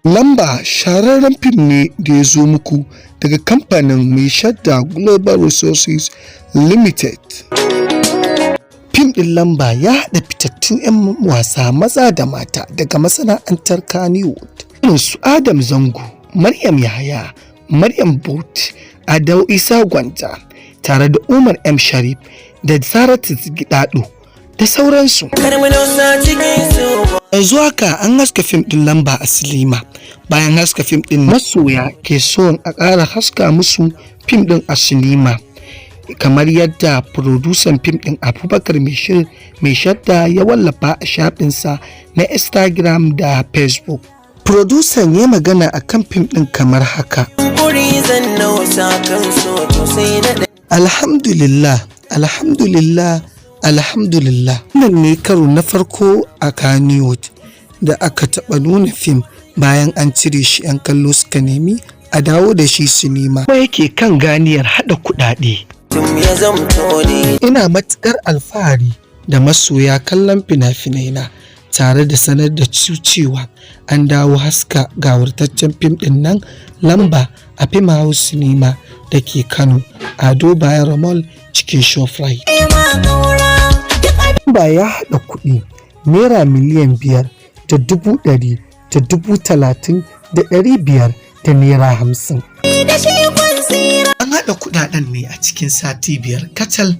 Lamba shahararren fim ne da ya zo muku daga kamfanin mai shadda Global Resources Limited. Fim ɗin Lamba ya haɗa fitattun 'yan wasa maza da mata daga masana'antar Kannywood. Su Adam Zango, Maryam Yahaya, Maryam Bot, Adamu Isa Gwanja, tare da Umar M. Sharif da Saratu Gidado da sauransu. Yanzu haka an haska fim ɗin Lamba a silima. Bayan haska fim ɗin, masoya ke son a ƙara haska musu fim ɗin a silima, kamar yadda furodusan fim ɗin Abubakar mai shadda ya wallafa a shafinsa na Instagram da Facebook. Furodusan ya magana a kan fim ɗin kamar haka: Alhamdulillah, alhamdulillah, alhamdulillah. Wannan ne karo na farko a Kannywood da aka taɓa nuna fim bayan an cire shi 'yan kallo suka nemi a dawo da shi sinima, kuma yake kan ganiyar haɗa kuɗaɗe. Ina matuƙar alfahari da masoya kallon fina-finai na, tare da sanar da cewa an dawo haska gawurtaccen fim ɗin nan Lamba a Film House Cinema da ke Kano, Ado Bayero Mall cikin Shoprite. Lamba ya haɗa kuɗi naira miliyan 500,100 da 30,500 da naira 50. An haɗa kuɗaɗen ne a cikin sati 5 kacal.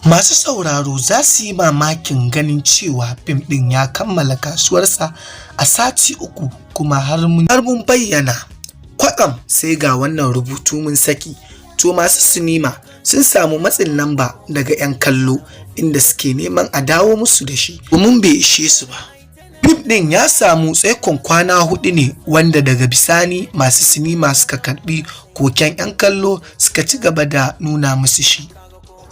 Masu sauraro za su yi mamakin ganin cewa fim ɗin ya kammala kasuwarsa a sati 3, kuma har mun bayyana. Kwatsam sai ga wannan rubutu mun saki. To masu sinima sun samu matsin lamba daga 'yan kallo, inda suke neman a dawo musu da shi domin bai ishe su ba. Fim ɗin ya samu tsaikon kwana 4 ne, wanda daga bisani masu sinima suka karɓi koken 'yan kallo suka ci gaba da nuna musu shi.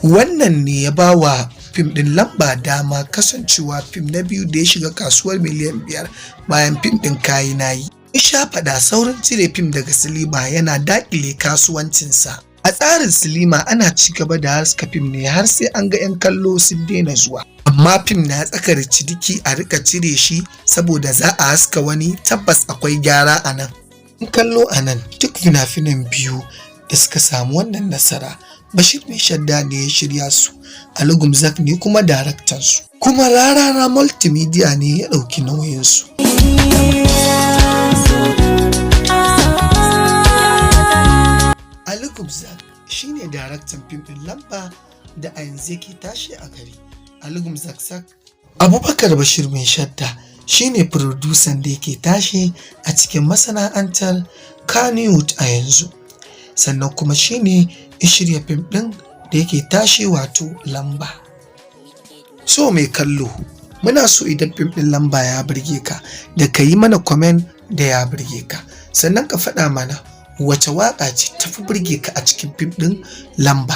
Wannan ne ya ba wa fim ɗin Lamba dama kasancewa fim na biyu da ya shiga kasuwar miliyan 5 bayan fim ɗin Kayi Nayi. In sha faɗa saurin cire fim daga silima yana daƙile kasuwancinsa. A tsarin silima ana ci gaba da haska fim ne har sai an ga 'yan kallo sun daina zuwa. Amma fim na tsakar ciniki a rika cire shi saboda za a haska wani, tabbas akwai gyara a nan. In kallo a nan duk fina-finan biyu da suka samu wannan nasara, Bashir mai shadda ne ya shirya su, Ali Gumzak ne kuma daraktan su, kuma Rarara Multimedia ne ya ɗauki nauyin su. Ali Gumzak shine daraktan fim ɗin Lamba da a yanzu yake tashi a gari. Ali Gumzak Abubakar Bashir mai shadda shine furodusan da yake tashi a cikin masana'antar Kannywood a yanzu, sannan kuma shine ya shirya fim ɗin da yake tashi wato Lamba. So mai kallo, muna so idan fim ɗin Lamba ya burge ka da ka yi mana comment da ya burge ka, sannan ka faɗa mana wace waƙa ce tafi burge ka a cikin fim ɗin Lamba.